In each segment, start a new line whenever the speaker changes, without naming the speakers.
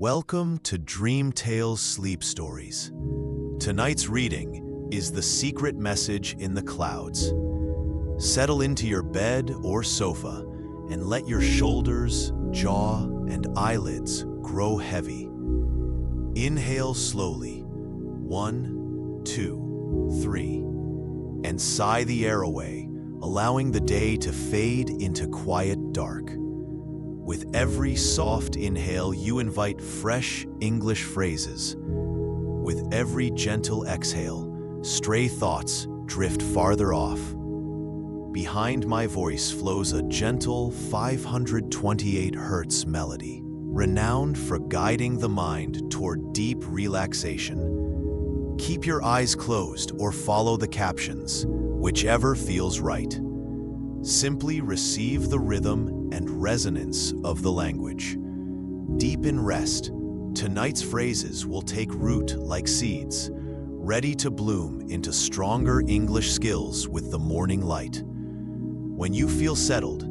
Welcome to Dream Tales Sleep Stories. Tonight's reading is The Secret Message in the Clouds. Settle into your bed or sofa and let your shoulders, jaw, and eyelids grow heavy. Inhale slowly, 1, 2, 3, and sigh the air away, allowing the day to fade into quiet dark. With every soft inhale, you invite fresh English phrases. With every gentle exhale, stray thoughts drift farther off. Behind my voice flows a gentle 528 Hz melody, renowned for guiding the mind toward deep relaxation. Keep your eyes closed or follow the captions, whichever feels right. Simply receive the rhythm and resonance of the language. Deep in rest, tonight's phrases will take root like seeds, ready to bloom into stronger English skills with the morning light. When you feel settled,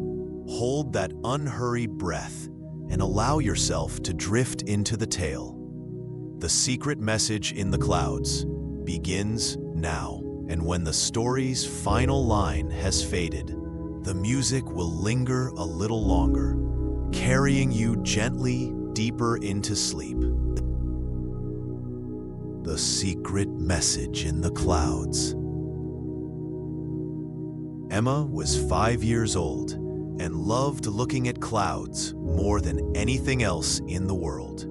hold that unhurried breath and allow yourself to drift into the tale. The secret message in the clouds begins now, and when the story's final line has faded, the music will linger a little longer, carrying you gently deeper into sleep. The secret message in the clouds. Emma was 5 years old and loved looking at clouds more than anything else in the world.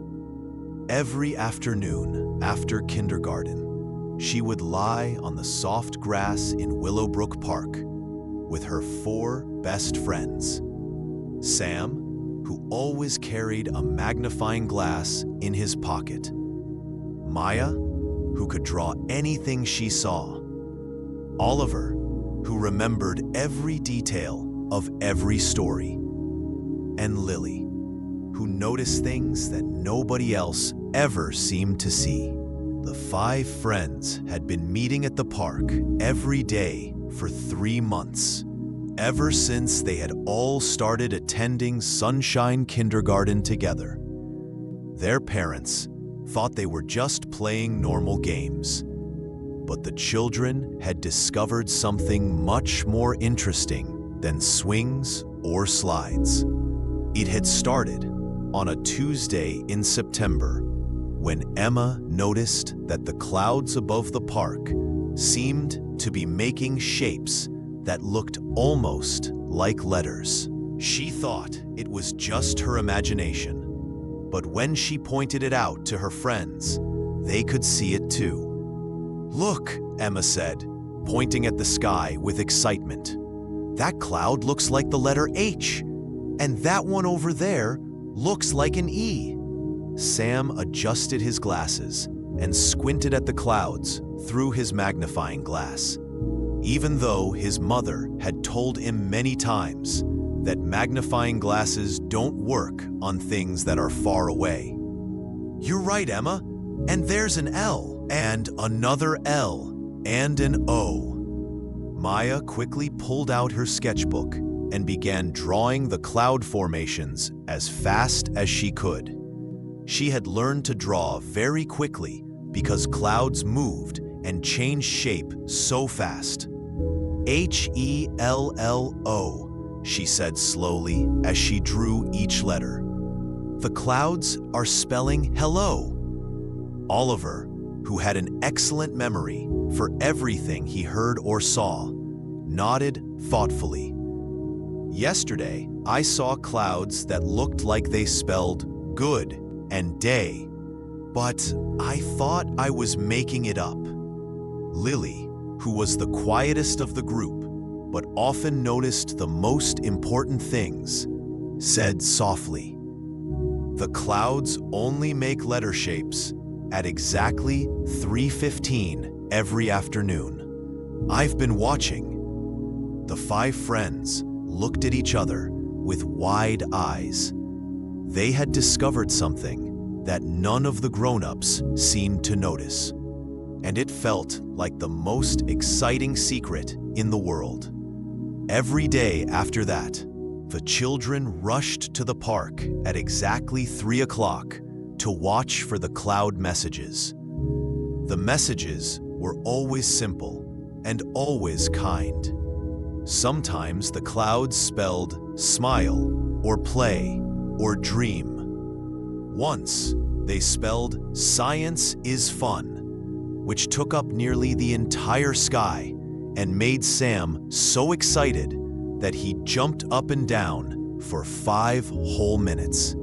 Every afternoon after kindergarten, she would lie on the soft grass in Willowbrook Park with her 4 best friends. Sam, who always carried a magnifying glass in his pocket. Maya, who could draw anything she saw. Oliver, who remembered every detail of every story. And Lily, who noticed things that nobody else ever seemed to see. The 5 friends had been meeting at the park every day for 3 months, ever since they had all started attending Sunshine Kindergarten together. Their parents thought they were just playing normal games, but the children had discovered something much more interesting than swings or slides. It had started on a Tuesday in September, when Emma noticed that the clouds above the park seemed to be making shapes that looked almost like letters. She thought it was just her imagination, but when she pointed it out to her friends, they could see it too. "Look," Emma said, pointing at the sky with excitement. "That cloud looks like the letter H, and that one over there looks like an E." Sam adjusted his glasses and squinted at the clouds through his magnifying glass, even though his mother had told him many times that magnifying glasses don't work on things that are far away. "You're right, Emma, and there's an L, and another L, and an O." Maya quickly pulled out her sketchbook and began drawing the cloud formations as fast as she could. She had learned to draw very quickly because clouds moved and changed shape so fast. "H-E-L-L-O, she said slowly as she drew each letter. "The clouds are spelling hello." Oliver, who had an excellent memory for everything he heard or saw, nodded thoughtfully. "Yesterday, I saw clouds that looked like they spelled good and day, but I thought I was making it up." Lily, who was the quietest of the group, but often noticed the most important things, said softly, "The clouds only make letter shapes at exactly 3:15 every afternoon. I've been watching." The 5 friends looked at each other with wide eyes. They had discovered something that none of the grown-ups seemed to notice, and it felt like the most exciting secret in the world. Every day after that, the children rushed to the park at exactly 3 o'clock to watch for the cloud messages. The messages were always simple and always kind. Sometimes the clouds spelled smile or play or dream. Once, they spelled science is fun, which took up nearly the entire sky and made Sam so excited that he jumped up and down for 5 whole minutes.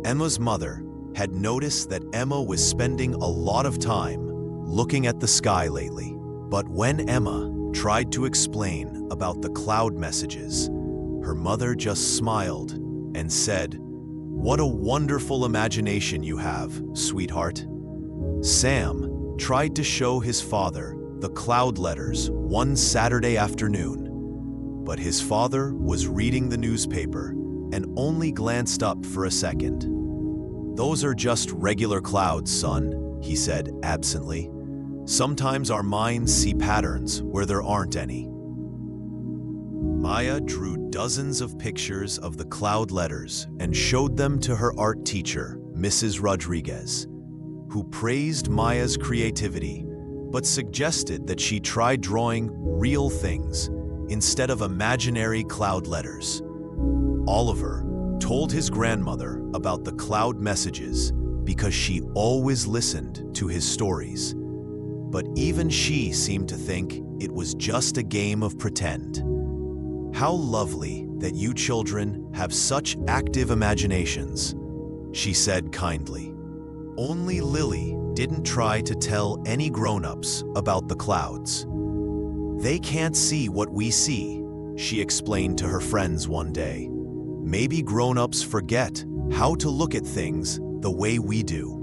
Emma's mother had noticed that Emma was spending a lot of time looking at the sky lately. But when Emma tried to explain about the cloud messages, her mother just smiled and said, "What a wonderful imagination you have, sweetheart." Sam tried to show his father the cloud letters one Saturday afternoon, but his father was reading the newspaper and only glanced up for a second. "Those are just regular clouds, son," he said absently. "Sometimes our minds see patterns where there aren't any." Maya drew dozens of pictures of the cloud letters and showed them to her art teacher, Mrs. Rodriguez, who praised Maya's creativity but suggested that she try drawing real things instead of imaginary cloud letters. Oliver told his grandmother about the cloud messages because she always listened to his stories. But even she seemed to think it was just a game of pretend. "How lovely that you children have such active imaginations," she said kindly. Only Lily didn't try to tell any grown-ups about the clouds. "They can't see what we see," she explained to her friends one day. "Maybe grown-ups forget how to look at things the way we do."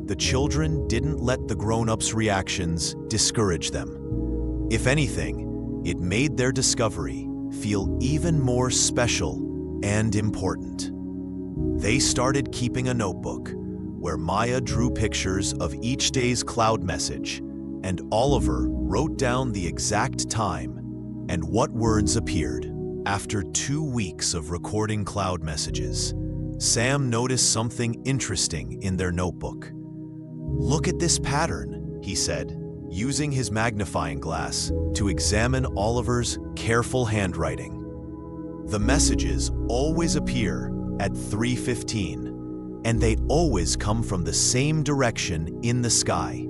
The children didn't let the grown-ups' reactions discourage them. If anything, it made their discovery feel even more special and important. They started keeping a notebook where Maya drew pictures of each day's cloud message, and Oliver wrote down the exact time and what words appeared. After 2 weeks of recording cloud messages, Sam noticed something interesting in their notebook. "Look at this pattern," he said, using his magnifying glass to examine Oliver's careful handwriting. "The messages always appear at 3:15, and they always come from the same direction in the sky,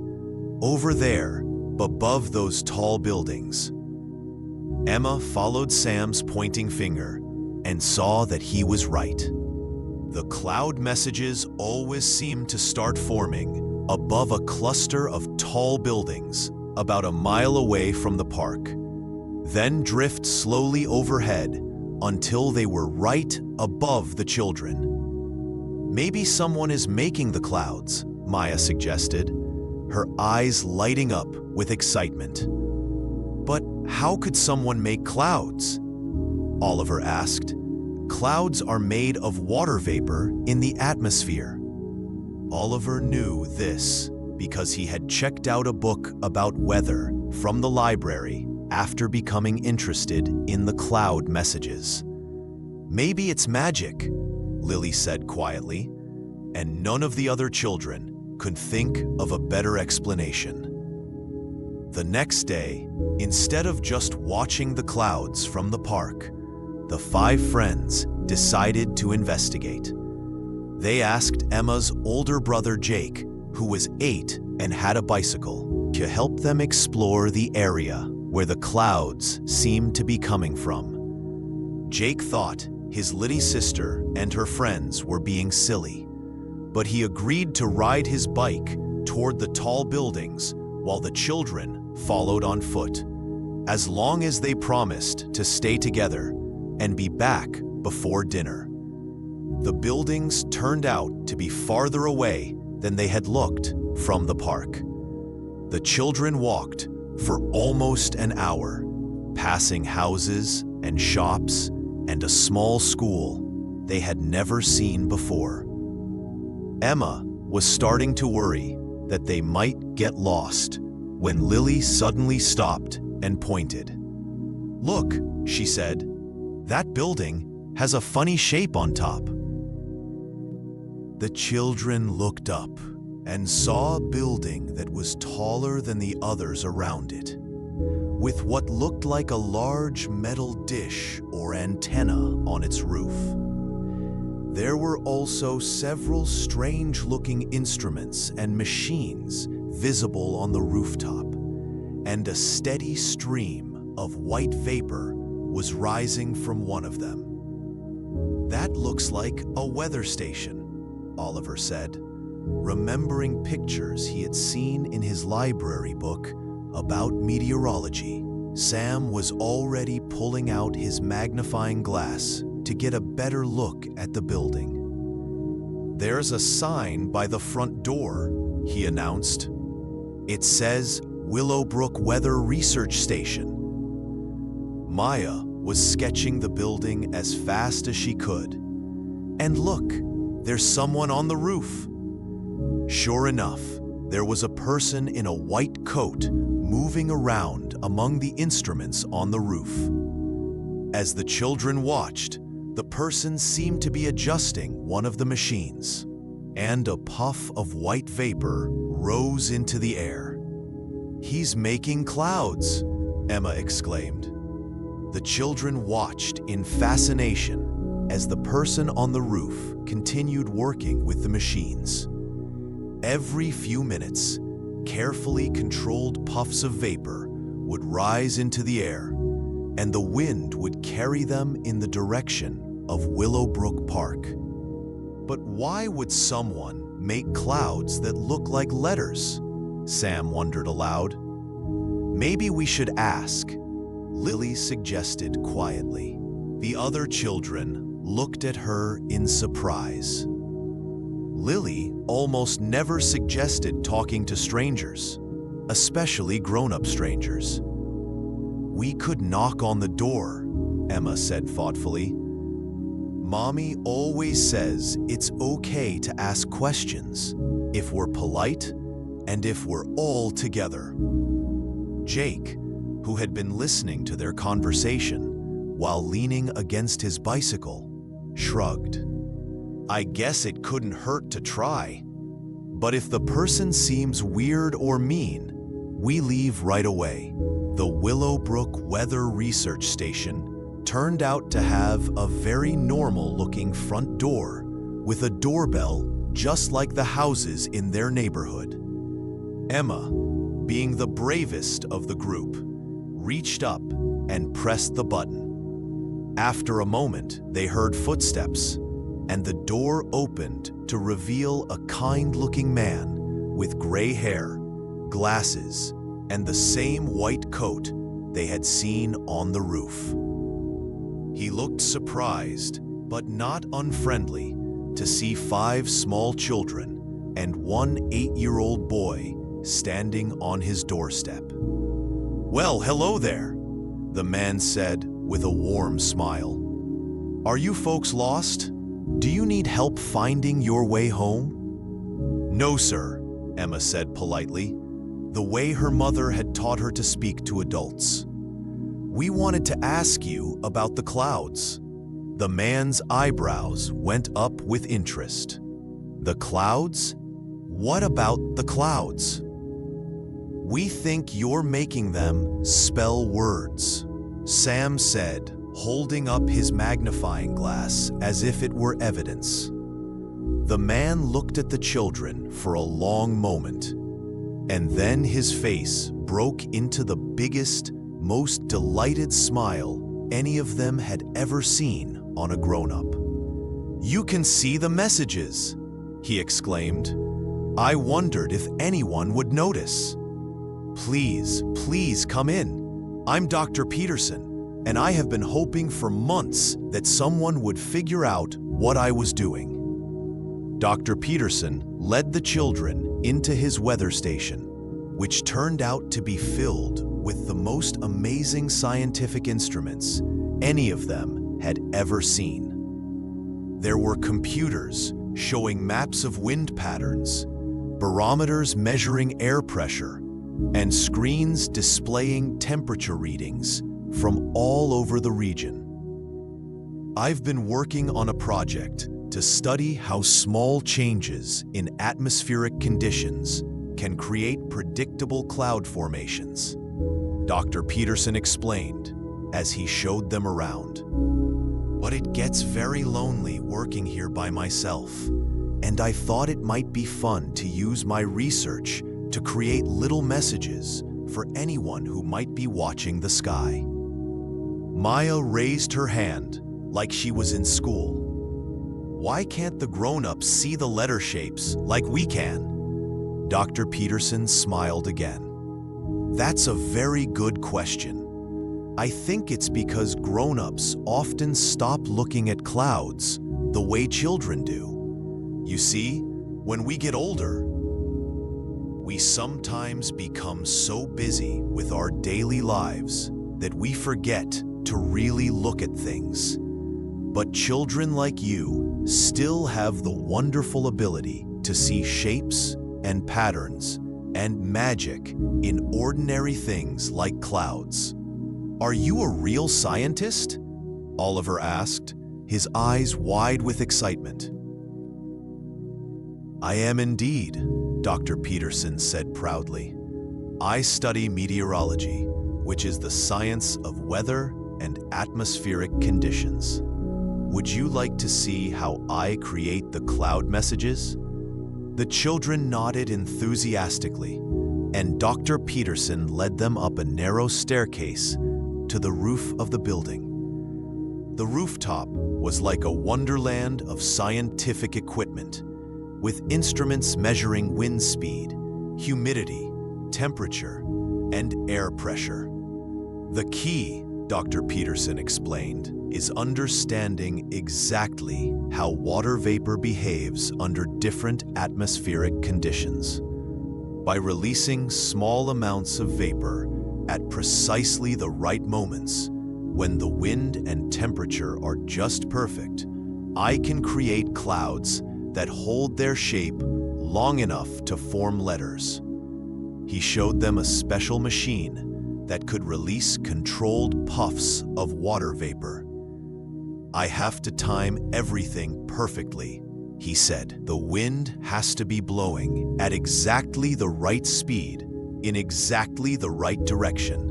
over there, above those tall buildings." Emma followed Sam's pointing finger and saw that he was right. The cloud messages always seemed to start forming above a cluster of tall buildings about a mile away from the park, then drift slowly overhead until they were right above the children. "Maybe someone is making the clouds," Maya suggested, her eyes lighting up with excitement. "But how could someone make clouds?" Oliver asked. "Clouds are made of water vapor in the atmosphere." Oliver knew this because he had checked out a book about weather from the library after becoming interested in the cloud messages. "Maybe it's magic," Lily said quietly, and none of the other children could think of a better explanation. The next day, instead of just watching the clouds from the park, the 5 friends decided to investigate. They asked Emma's older brother Jake, who was 8 and had a bicycle, to help them explore the area where the clouds seemed to be coming from. Jake thought his little sister and her friends were being silly, but he agreed to ride his bike toward the tall buildings while the children followed on foot, as long as they promised to stay together and be back before dinner. The buildings turned out to be farther away than they had looked from the park. The children walked for almost an hour, passing houses and shops and a small school they had never seen before. Emma was starting to worry that they might get lost when Lily suddenly stopped and pointed. "Look," she said, "that building has a funny shape on top." The children looked up and saw a building that was taller than the others around it, with what looked like a large metal dish or antenna on its roof. There were also several strange-looking instruments and machines visible on the rooftop, and a steady stream of white vapor was rising from one of them. "That looks like a weather station," Oliver said, remembering pictures he had seen in his library book about meteorology. Sam was already pulling out his magnifying glass to get a better look at the building. "There's a sign by the front door," he announced. "It says Willowbrook Weather Research Station." Maya was sketching the building as fast as she could. "And look, there's someone on the roof." Sure enough, there was a person in a white coat moving around among the instruments on the roof. As the children watched, the person seemed to be adjusting one of the machines, and a puff of white vapor rose into the air. "He's making clouds," Emma exclaimed. The children watched in fascination as the person on the roof continued working with the machines. Every few minutes, carefully controlled puffs of vapor would rise into the air, and the wind would carry them in the direction of Willowbrook Park. "But why would someone make clouds that look like letters?" Sam wondered aloud. "Maybe we should ask," Lily suggested quietly. The other children looked at her in surprise. Lily almost never suggested talking to strangers, especially grown-up strangers. "We could knock on the door," Emma said thoughtfully. "Mommy always says it's okay to ask questions if we're polite and if we're all together." Jake, who had been listening to their conversation while leaning against his bicycle, shrugged. "I guess it couldn't hurt to try. But if the person seems weird or mean, we leave right away." The Willowbrook Weather Research Station turned out to have a very normal-looking front door with a doorbell just like the houses in their neighborhood. Emma, being the bravest of the group, reached up and pressed the button. After a moment, they heard footsteps, and the door opened to reveal a kind-looking man with gray hair, glasses, and the same white coat they had seen on the roof. He looked surprised, but not unfriendly, to see 5 small children and 1 8-year-old boy standing on his doorstep. "Well, hello there," the man said with a warm smile. "Are you folks lost? Do you need help finding your way home?" "No, sir," Emma said politely, the way her mother had taught her to speak to adults. "We wanted to ask you about the clouds." The man's eyebrows went up with interest. "The clouds? What about the clouds?" "We think you're making them spell words," Sam said, holding up his magnifying glass as if it were evidence. The man looked at the children for a long moment, and then his face broke into the biggest, most delighted smile any of them had ever seen on a grown-up. "You can see the messages," he exclaimed. "I wondered if anyone would notice." "Please, please come in. I'm Dr. Peterson, and I have been hoping for months that someone would figure out what I was doing." Dr. Peterson led the children into his weather station, which turned out to be filled with the most amazing scientific instruments any of them had ever seen. There were computers showing maps of wind patterns, barometers measuring air pressure, and screens displaying temperature readings from all over the region. "I've been working on a project to study how small changes in atmospheric conditions can create predictable cloud formations. Dr. Peterson explained as he showed them around. But it gets very lonely working here by myself, and I thought it might be fun to use my research to create little messages for anyone who might be watching the sky. Maya raised her hand like she was in school. Why can't the grown-ups see the letter shapes like we can? Dr. Peterson smiled again. That's a very good question. I think it's because grown-ups often stop looking at clouds the way children do. You see, when we get older, we sometimes become so busy with our daily lives that we forget to really look at things. But children like you still have the wonderful ability to see shapes and patterns and magic in ordinary things like clouds. Are you a real scientist? Oliver asked, his eyes wide with excitement. I am indeed, Dr. Peterson said proudly. I study meteorology, which is the science of weather and atmospheric conditions. Would you like to see how I create the cloud messages? The children nodded enthusiastically, and Dr. Peterson led them up a narrow staircase to the roof of the building. The rooftop was like a wonderland of scientific equipment, with instruments measuring wind speed, humidity, temperature, and air pressure. The key, Dr. Peterson explained, is understanding exactly how water vapor behaves under different atmospheric conditions. By releasing small amounts of vapor at precisely the right moments, when the wind and temperature are just perfect, I can create clouds that hold their shape long enough to form letters. He showed them a special machine that could release controlled puffs of water vapor. I have to time everything perfectly, he said. The wind has to be blowing at exactly the right speed, in exactly the right direction.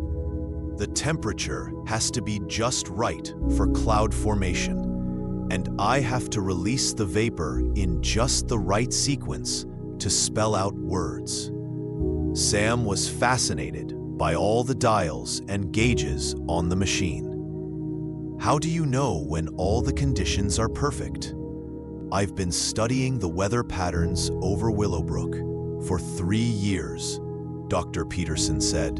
The temperature has to be just right for cloud formation, and I have to release the vapor in just the right sequence to spell out words. Sam was fascinated by all the dials and gauges on the machine. How do you know when all the conditions are perfect? I've been studying the weather patterns over Willowbrook for 3 years, Dr. Peterson said.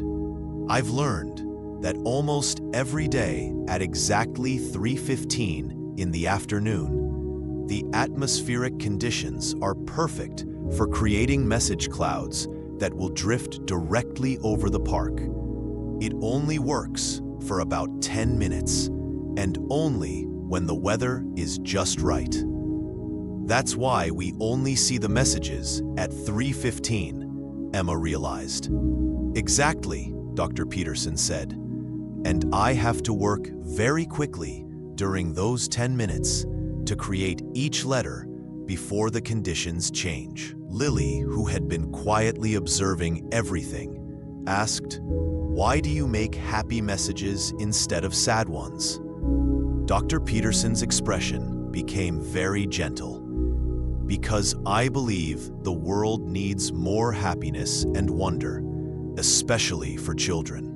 I've learned that almost every day at exactly 3:15 in the afternoon, the atmospheric conditions are perfect for creating message clouds that will drift directly over the park. It only works for about 10 minutes, and only when the weather is just right. That's why we only see the messages at 3:15, Emma realized. Exactly, Dr. Peterson said. And I have to work very quickly during those 10 minutes to create each letter before the conditions change. Lily, who had been quietly observing everything, asked, "Why do you make happy messages instead of sad ones?" Dr. Peterson's expression became very gentle. Because I believe the world needs more happiness and wonder, especially for children.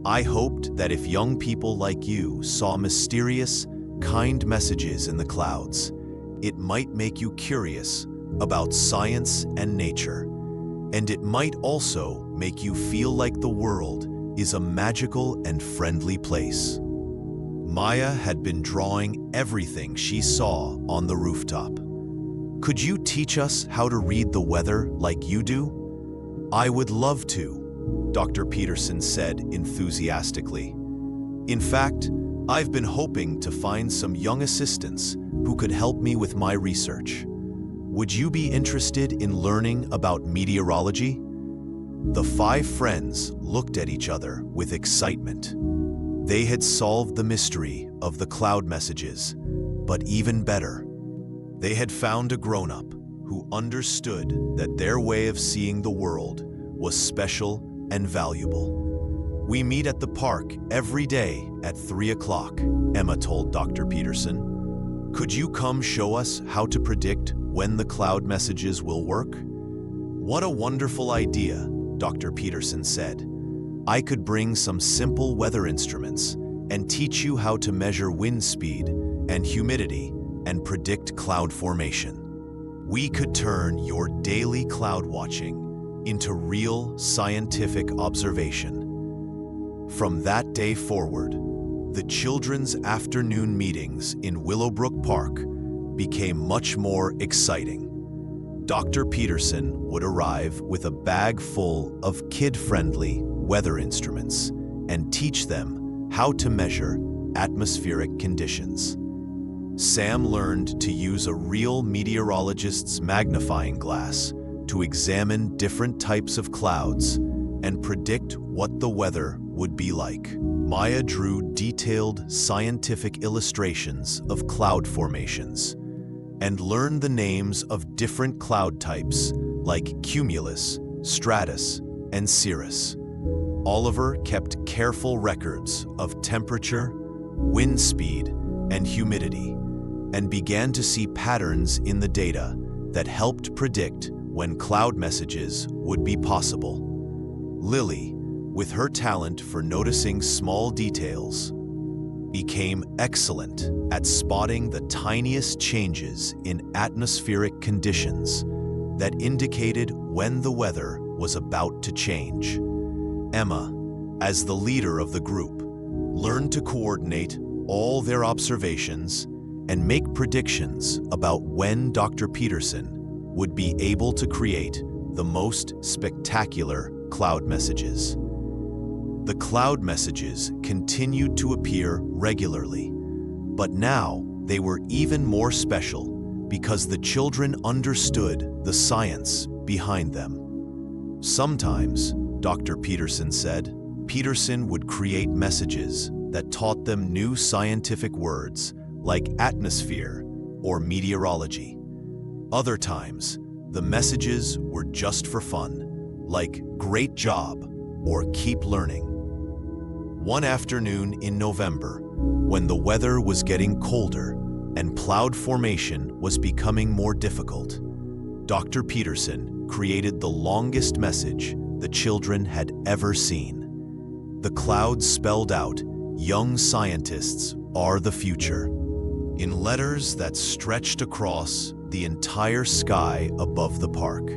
I hoped that if young people like you saw mysterious, kind messages in the clouds, it might make you curious about science and nature, and it might also make you feel like the world is a magical and friendly place. Maya had been drawing everything she saw on the rooftop. Could you teach us how to read the weather like you do? I would love to, Dr. Peterson said enthusiastically. In fact, I've been hoping to find some young assistants who could help me with my research. Would you be interested in learning about meteorology? The 5 friends looked at each other with excitement. They had solved the mystery of the cloud messages, but even better, They had found a grown-up who understood that their way of seeing the world was special and valuable. "We meet at the park every day at 3 o'clock, Emma told Dr. Peterson. "Could you come show us how to predict when the cloud messages will work?" "What a wonderful idea," Dr. Peterson said. "I could bring some simple weather instruments and teach you how to measure wind speed and humidity and predict cloud formation. We could turn your daily cloud watching into real scientific observation." From that day forward, the children's afternoon meetings in Willowbrook Park became much more exciting. Dr. Peterson would arrive with a bag full of kid-friendly weather instruments and teach them how to measure atmospheric conditions. Sam learned to use a real meteorologist's magnifying glass to examine different types of clouds and predict what the weather would be like. Maya drew detailed scientific illustrations of cloud formations and learned the names of different cloud types like cumulus, stratus, and cirrus. Oliver kept careful records of temperature, wind speed, and humidity, and began to see patterns in the data that helped predict when cloud messages would be possible. Lily, with her talent for noticing small details, became excellent at spotting the tiniest changes in atmospheric conditions that indicated when the weather was about to change. Emma, as the leader of the group, learned to coordinate all their observations and make predictions about when Dr. Peterson would be able to create the most spectacular cloud messages. The cloud messages continued to appear regularly, but now they were even more special because the children understood the science behind them. Sometimes, Dr. Peterson said, Peterson would create messages that taught them new scientific words like atmosphere or meteorology. Other times, the messages were just for fun, like great job or keep learning. One afternoon in November, when the weather was getting colder and cloud formation was becoming more difficult, Dr. Peterson created the longest message the children had ever seen. The clouds spelled out, "Young scientists are the future," in letters that stretched across the entire sky above the park.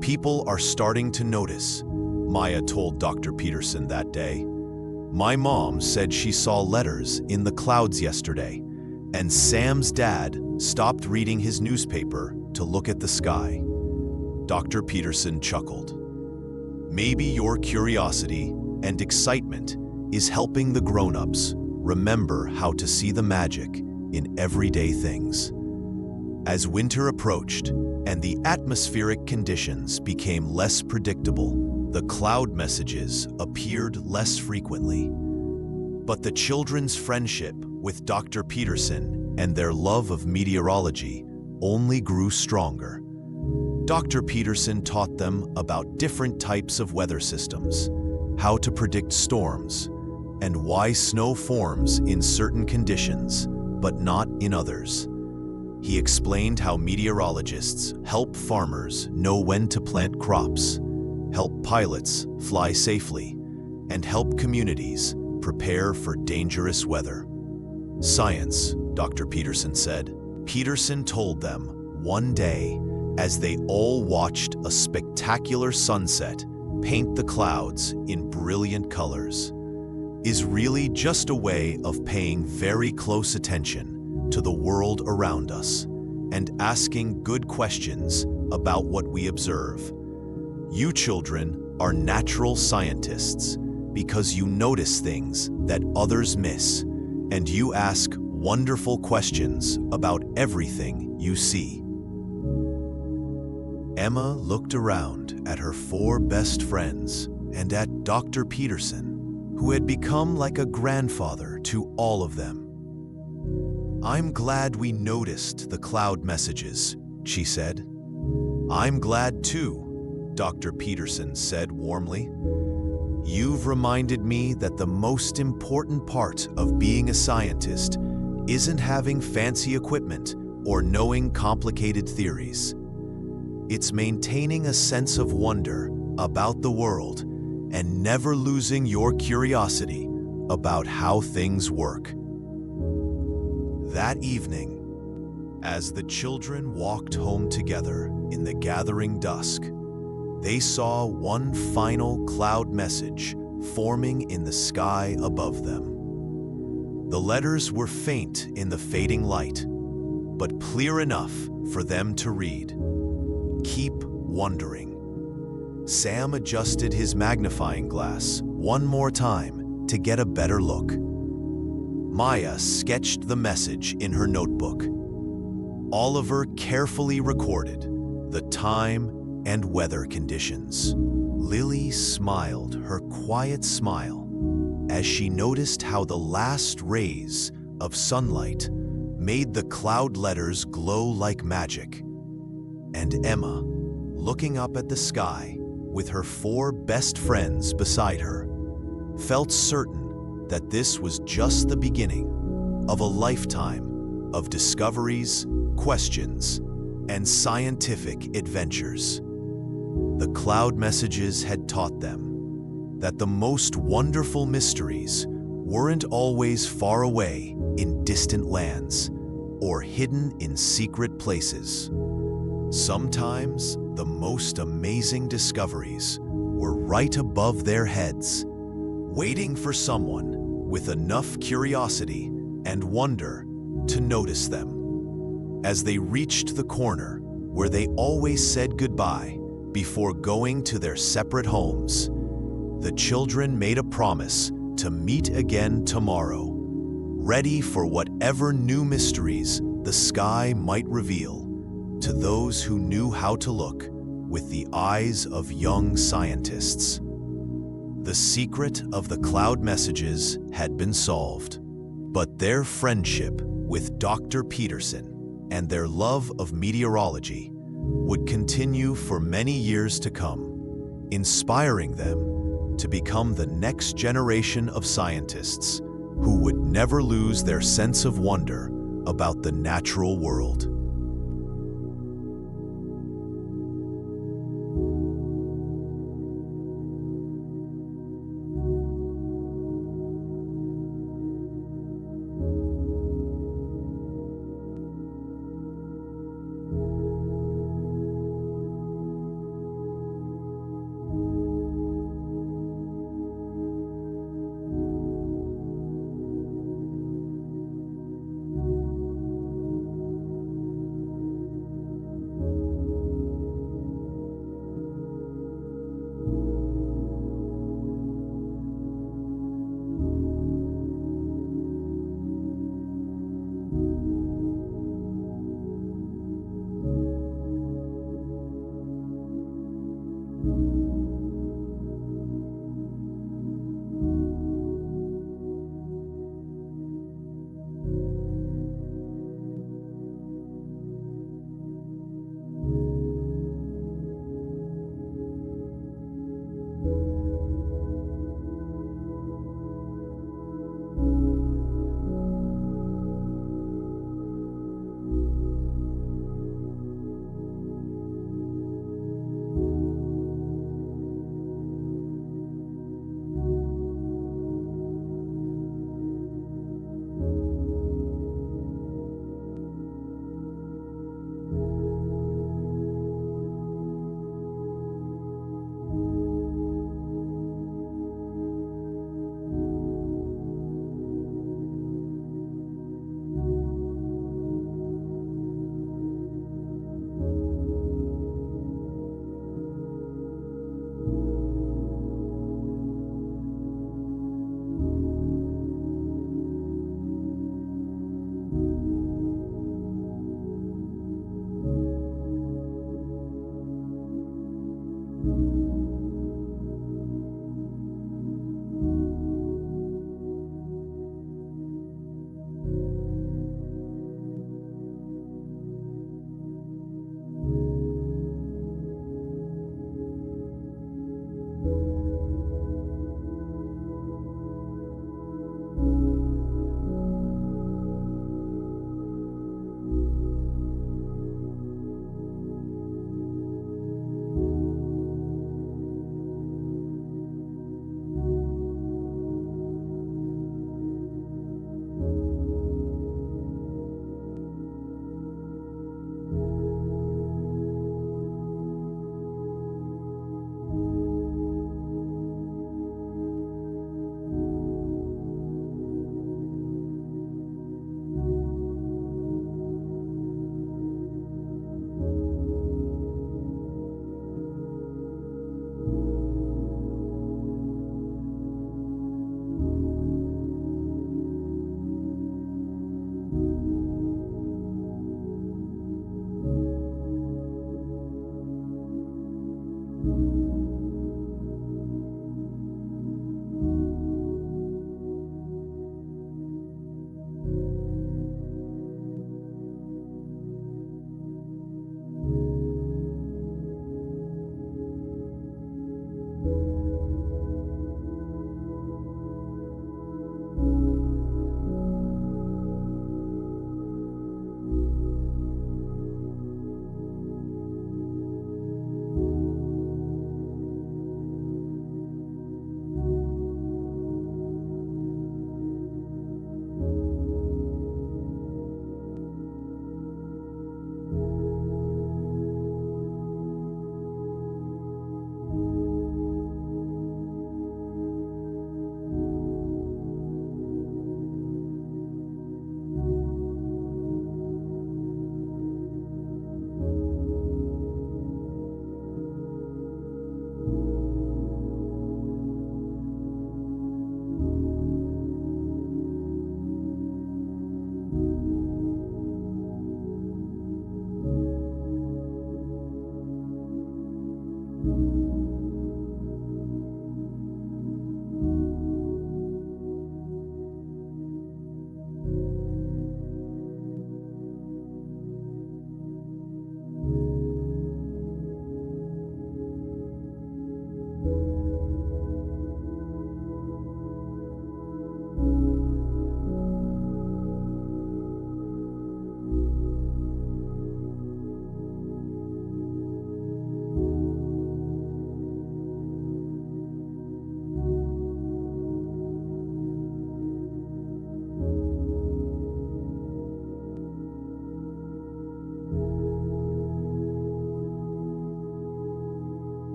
"People are starting to notice," Maya told Dr. Peterson that day. "My mom said she saw letters in the clouds yesterday, and Sam's dad stopped reading his newspaper to look at the sky." Dr. Peterson chuckled. "Maybe your curiosity and excitement is helping the grown-ups remember how to see the magic in everyday things." As winter approached and the atmospheric conditions became less predictable, the cloud messages appeared less frequently. But the children's friendship with Dr. Peterson and their love of meteorology only grew stronger. Dr. Peterson taught them about different types of weather systems, how to predict storms, and why snow forms in certain conditions, but not in others. He explained how meteorologists help farmers know when to plant crops, help pilots fly safely, and help communities prepare for dangerous weather. "Science," Dr. Peterson said. Peterson told them one day as they all watched a spectacular sunset paint the clouds in brilliant colors, "is really just a way of paying very close attention to the world around us and asking good questions about what we observe. You children are natural scientists because you notice things that others miss, and you ask wonderful questions about everything you see." Emma looked around at her 4 best friends and at Dr. Peterson, who had become like a grandfather to all of them. "I'm glad we noticed the cloud messages," she said. "I'm glad too," Dr. Peterson said warmly. "You've reminded me that the most important part of being a scientist isn't having fancy equipment or knowing complicated theories. It's maintaining a sense of wonder about the world and never losing your curiosity about how things work." That evening, as the children walked home together in the gathering dusk, they saw one final cloud message forming in the sky above them. The letters were faint in the fading light, but clear enough for them to read. "Keep wondering." Sam adjusted his magnifying glass one more time to get a better look. Maya sketched the message in her notebook. Oliver carefully recorded the time and weather conditions. Lily smiled her quiet smile as she noticed how the last rays of sunlight made the cloud letters glow like magic. And Emma, looking up at the sky with her 4 best friends beside her, felt certain that this was just the beginning of a lifetime of discoveries, questions, and scientific adventures. The cloud messages had taught them that the most wonderful mysteries weren't always far away in distant lands or hidden in secret places. Sometimes the most amazing discoveries were right above their heads, waiting for someone with enough curiosity and wonder to notice them. As they reached the corner where they always said goodbye before going to their separate homes, the children made a promise to meet again tomorrow, ready for whatever new mysteries the sky might reveal to those who knew how to look with the eyes of young scientists. The secret of the cloud messages had been solved, but their friendship with Dr. Peterson and their love of meteorology would continue for many years to come, inspiring them to become the next generation of scientists who would never lose their sense of wonder about the natural world.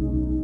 you